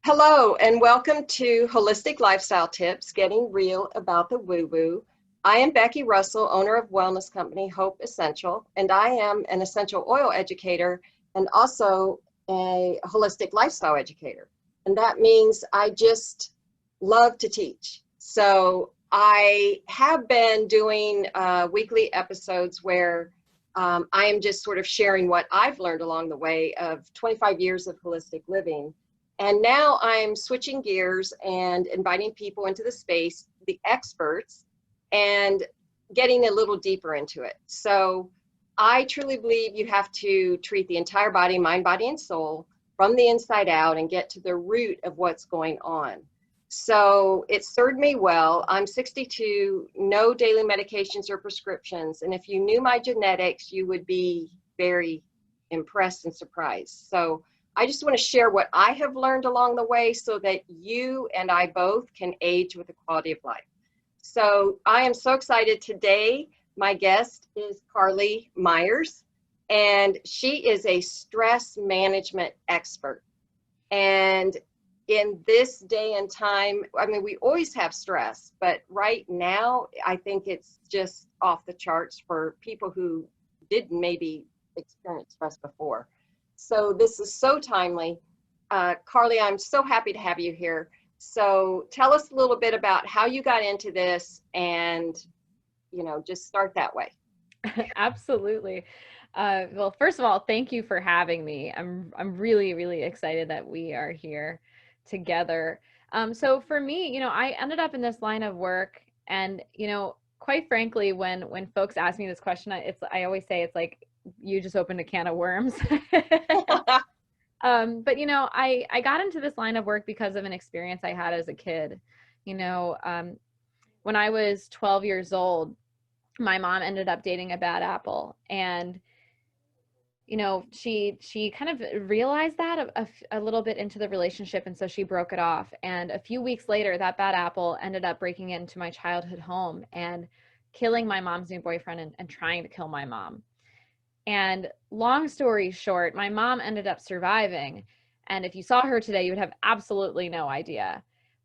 Hello, and welcome to Holistic Lifestyle Tips, Getting Real About the Woo-Woo. I am Becky Russell, owner of wellness company Hope Essential, and I am an essential oil educator and also a holistic lifestyle educator. And that means I just love to teach. So I have been doing weekly episodes where I am just sort of sharing what I've learned along the way of 25 years of holistic living. And now I'm switching gears and inviting people into the space, the experts, and getting a little deeper into it. So I truly believe you have to treat the entire body, mind, body, and soul from the inside out and get to the root of what's going on. So it served me well. I'm 62, no daily medications or prescriptions. And if you knew my genetics, you would be very impressed and surprised. So I just want to share what I have learned along the way so that you and I both can age with the quality of life. So I am so excited today. My guest is Carlee Myers, and she is a stress management expert. And in this day and time, I mean, we always have stress, but right now, I think it's just off the charts for people who didn't maybe experience stress before. So this is so timely. Carlee, I'm so happy to have you here. So tell us a little bit about how you got into this and, just start that way. Absolutely. Well, first of all, thank you for having me. I'm really, really excited that we are here together. So for me, I ended up in this line of work, and quite frankly, when folks ask me this question, I always say it's like you just opened a can of worms. But I got into this line of work because of an experience I had as a kid. You know, um, when I was 12 years old, my mom ended up dating a bad apple, and she kind of realized that a little bit into the relationship, and so she broke it off. And a few weeks later, that bad apple ended up breaking into my childhood home and killing my mom's new boyfriend, and trying to kill my mom. And long story short, my mom ended up surviving. And if you saw her today, you would have absolutely no idea.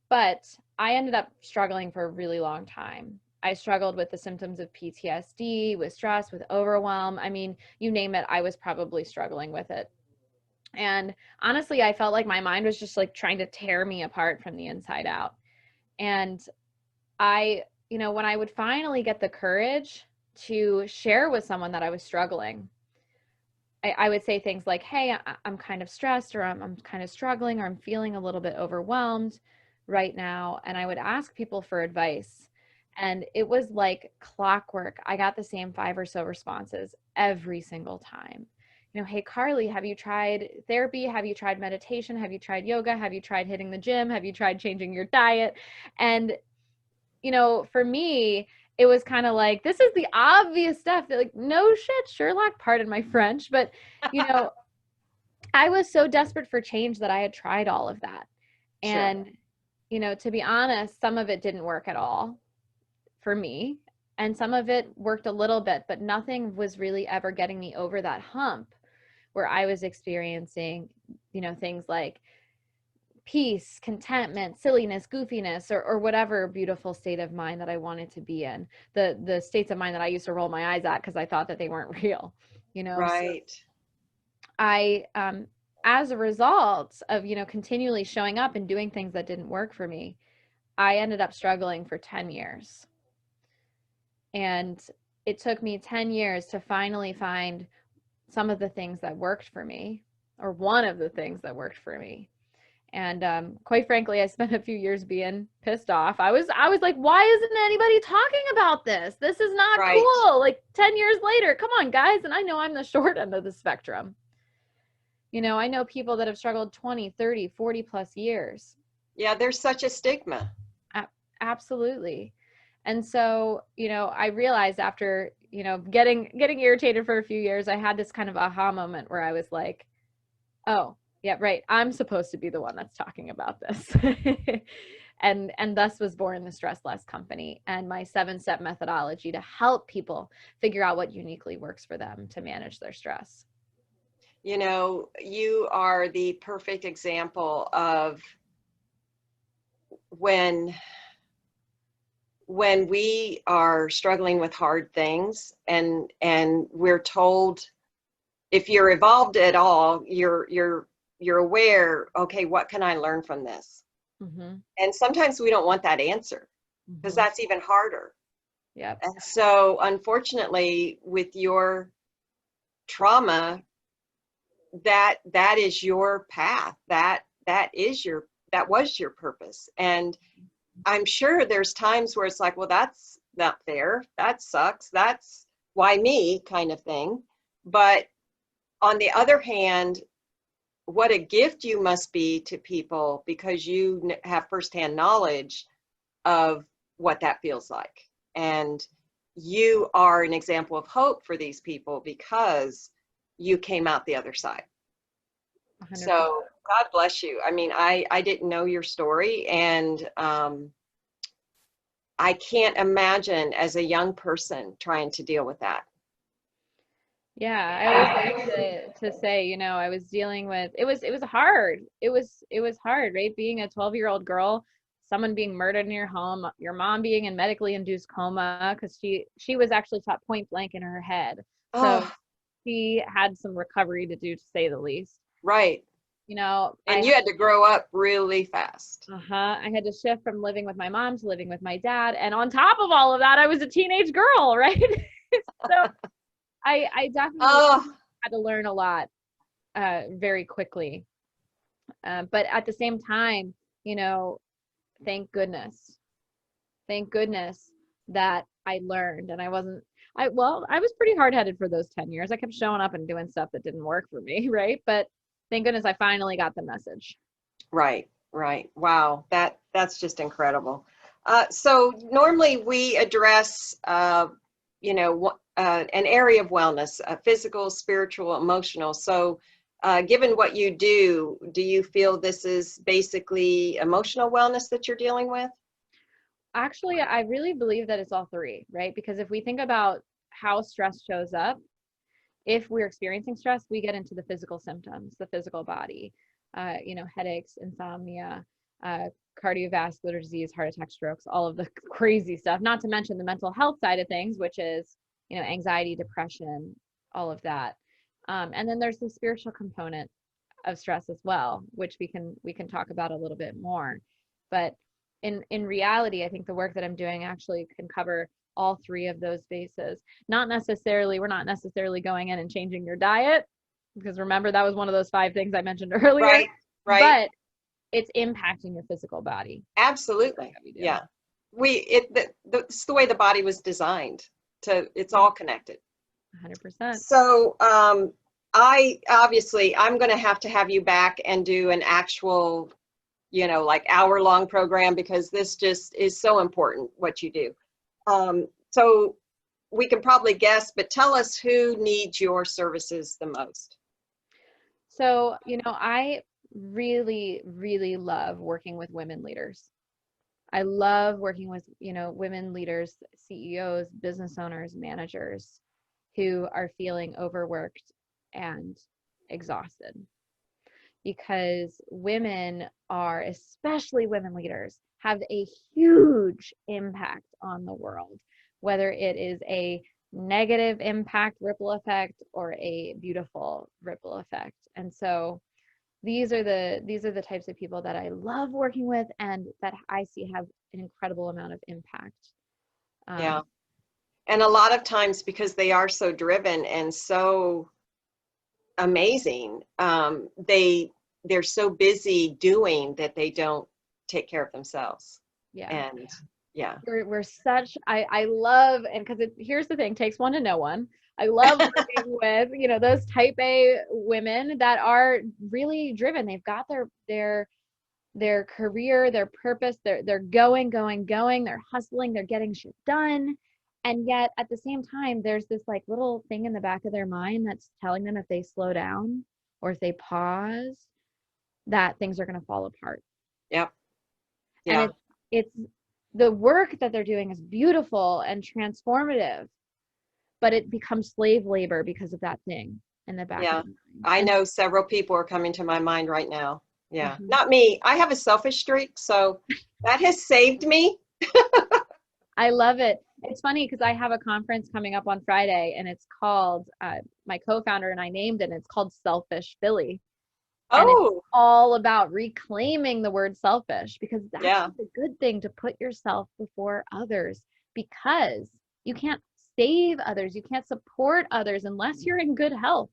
But I ended up struggling for a really long time. I struggled with the symptoms of PTSD, with stress, with overwhelm. I mean, you name it, I was probably struggling with it. And honestly, I felt like my mind was just like trying to tear me apart from the inside out. And when I would finally get the courage to share with someone that I was struggling, I would say things like, hey, I'm kind of stressed, or I'm kind of struggling, or I'm feeling a little bit overwhelmed right now. And I would ask people for advice. And it was like clockwork. I got the same 5 or so responses every single time. Hey, Carlee, have you tried therapy? Have you tried meditation? Have you tried yoga? Have you tried hitting the gym? Have you tried changing your diet? And for me, it was kind of like, this is the obvious stuff that, like, no shit, Sherlock, pardon my French, but, you know, I was so desperate for change that I had tried all of that. Sure. And, to be honest, some of it didn't work at all for me. And some of it worked a little bit, but nothing was really ever getting me over that hump where I was experiencing, things like peace, contentment, silliness, goofiness, or whatever beautiful state of mind that I wanted to be in. The states of mind that I used to roll my eyes at because I thought that they weren't real. So Right. I as a result of, continually showing up and doing things that didn't work for me, I ended up struggling for 10 years. And it took me 10 years to finally find some of the things that worked for me, or one of the things that worked for me. And quite frankly, I spent a few years being pissed off. I was like, why isn't anybody talking about this? This is not Right. cool. Like 10 years later, come on, guys. And I know I'm the short end of the spectrum. I know people that have struggled 20, 30, 40 plus years. Yeah, there's such a stigma. Absolutely. And so, I realized after, getting irritated for a few years, I had this kind of aha moment where I was like, oh, yeah, right. I'm supposed to be the one that's talking about this. And thus was born the Stress Less Company and my 7-step methodology to help people figure out what uniquely works for them to manage their stress. You are the perfect example of when we are struggling with hard things and we're told, if you're evolved at all, you're aware, okay, what can I learn from this? Mm-hmm. And sometimes we don't want that answer because Mm-hmm. that's even harder. Yep. And so unfortunately with your trauma, that is your path. That was your purpose. And I'm sure there's times where it's like, well, that's not fair. That sucks. That's why me kind of thing. But on the other hand, what a gift you must be to people because you have firsthand knowledge of what that feels like. And you are an example of hope for these people because you came out the other side. 100%. So God bless you. I mean, I didn't know your story, and I can't imagine as a young person trying to deal with that. Yeah, I always like to say, I was dealing with it was hard. It was hard, right? Being a 12-year-old girl, someone being murdered in your home, your mom being in medically induced coma because she was actually shot point blank in her head. So Oh, she had some recovery to do, to say the least. right. I And you had to grow up really fast. I had to shift from living with my mom to living with my dad, and on top of all of that, I was a teenage girl, right? So I definitely Oh, had to learn a lot very quickly. But at the same time, thank goodness. Thank goodness that I learned and I was pretty hard-headed for those 10 years. I kept showing up and doing stuff that didn't work for me, right? But thank goodness I finally got the message. right, right. Wow, that's just incredible. So normally we address, an area of wellness, physical, spiritual, emotional. So given what you do you feel this is basically emotional wellness that you're dealing with? Actually, I really believe that it's all three, right? Because if we think about how stress shows up, if we're experiencing stress, we get into the physical symptoms, the physical body, headaches, insomnia, uh, cardiovascular disease, heart attack, strokes, all of the crazy stuff, not to mention the mental health side of things, which is, anxiety, depression, all of that. And then there's the spiritual component of stress as well, which we can talk about a little bit more. But in reality, I think the work that I'm doing actually can cover all three of those bases. We're not necessarily going in and changing your diet, because remember that was one of those 5 things I mentioned earlier. Right, right. But it's impacting your physical body. Absolutely. Yeah. It's the way the body was designed it's all connected. 100%. So I'm going to have you back and do an actual, like hour-long program because this just is so important what you do. So we can probably guess, but tell us who needs your services the most. So, I really, really love working with women leaders. I love working with, women leaders, CEOs, business owners, managers who are feeling overworked and exhausted. Because women are, especially women leaders, have a huge impact on the world, whether it is a negative impact ripple effect or a beautiful ripple effect. And so these are the types of people that I love working with and that I see have an incredible amount of impact. Yeah. And a lot of times because they are so driven and so amazing, they're so busy doing that they don't take care of themselves. Yeah. And yeah. We're such, I love, and because here's the thing, takes one to know one. I love working with, those type A women that are really driven. They've got their career, their purpose, they're going, they're hustling, they're getting shit done. And yet at the same time, there's this like little thing in the back of their mind that's telling them if they slow down or if they pause, that things are going to fall apart. Yep. Yeah. And it's the work that they're doing is beautiful and transformative, but it becomes slave labor because of that thing in the back of the mind. I know several people are coming to my mind right now. Yeah. Mhm. Not me. I have a selfish streak, so that has saved me. I love it. It's funny because I have a conference coming up on Friday, and it's called, my co-founder and I named it, and it's called Selfish Philly. And it's Oh, all about reclaiming the word selfish, because that's yeah, a good thing, to put yourself before others, because you can't save others. You can't support others unless you're in good health,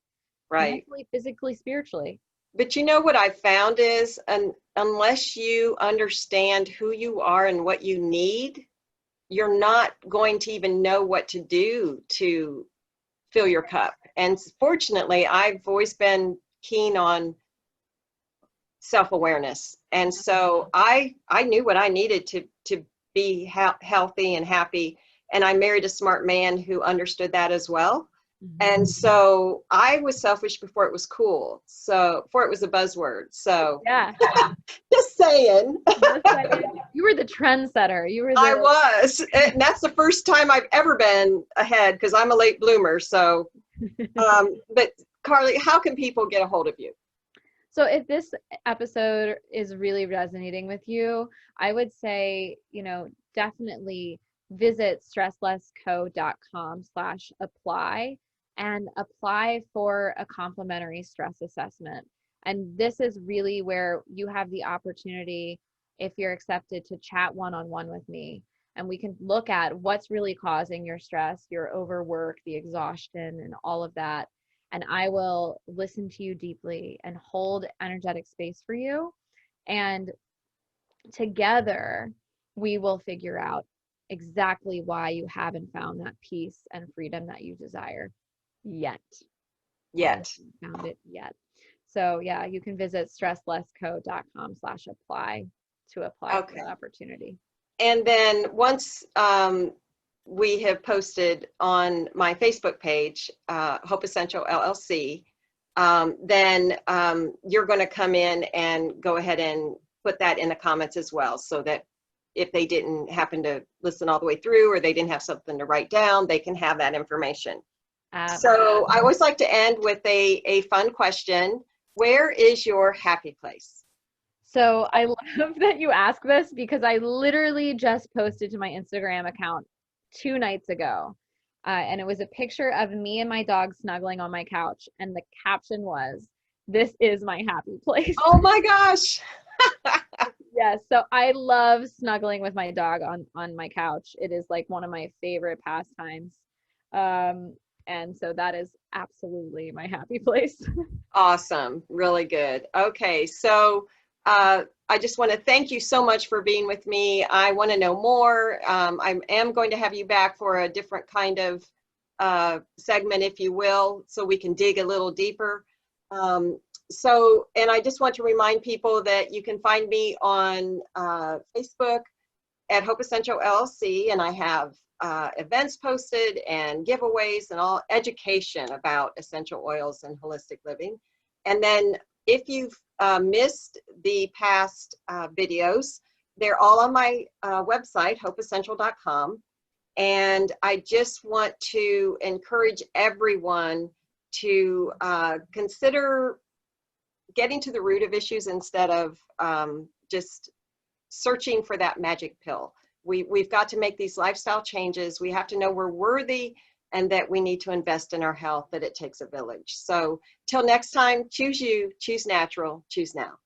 right. mentally, physically, spiritually. But you know what I found is, unless you understand who you are and what you need, you're not going to even know what to do to fill your cup. And fortunately, I've always been keen on self-awareness. And so I knew what I needed to be healthy and happy. And I married a smart man who understood that as well. And Mhm. so I was selfish before it was cool. So before it was a buzzword. So Yeah. just saying. Just like you were the trendsetter. You were I the was. And that's the first time I've ever been ahead because I'm a late bloomer. So, but Carlee, how can people get a hold of you? So if this episode is really resonating with you, I would say, definitely visit stresslessco.com/apply and apply for a complimentary stress assessment. And this is really where you have the opportunity, if you're accepted, to chat one-on-one with me. And we can look at what's really causing your stress, your overwork, the exhaustion, and all of that. And I will listen to you deeply and hold energetic space for you. And together, we will figure out exactly why you haven't found that peace and freedom that you desire yet. Why you Yet. haven't found it yet. So yeah, you can visit stresslessco.com/apply to apply for that Okay. opportunity. And then once we have posted on my Facebook page, Hope Essential LLC, then you're going to come in and go ahead and put that in the comments as well, so that if they didn't happen to listen all the way through or they didn't have something to write down, they can have that information. So I Absolutely. always like to end with a fun question. Where is your happy place? So I love that you ask this, because I literally just posted to my Instagram account 2 nights ago. And it was a picture of me and my dog snuggling on my couch. And the caption was, "This is my happy place." Oh my gosh. Yes. So I love snuggling with my dog on my couch. It is like one of my favorite pastimes. Um, and so that is absolutely my happy place. Awesome. Really good. Okay. So I just want to thank you so much for being with me. I want to know more. I am going to have you back for a different kind of segment, if you will, so we can dig a little deeper. And I just want to remind people that you can find me on Facebook at Hope Essential LLC, and I have events posted and giveaways and all education about essential oils and holistic living. And then if you've missed the past videos, they're all on my website, hopeessential.com. And I just want to encourage everyone to consider getting to the root of issues instead of just searching for that magic pill. We've got to make these lifestyle changes. We have to know we're worthy and that we need to invest in our health, that it takes a village. So till next time, choose you, choose natural, choose now.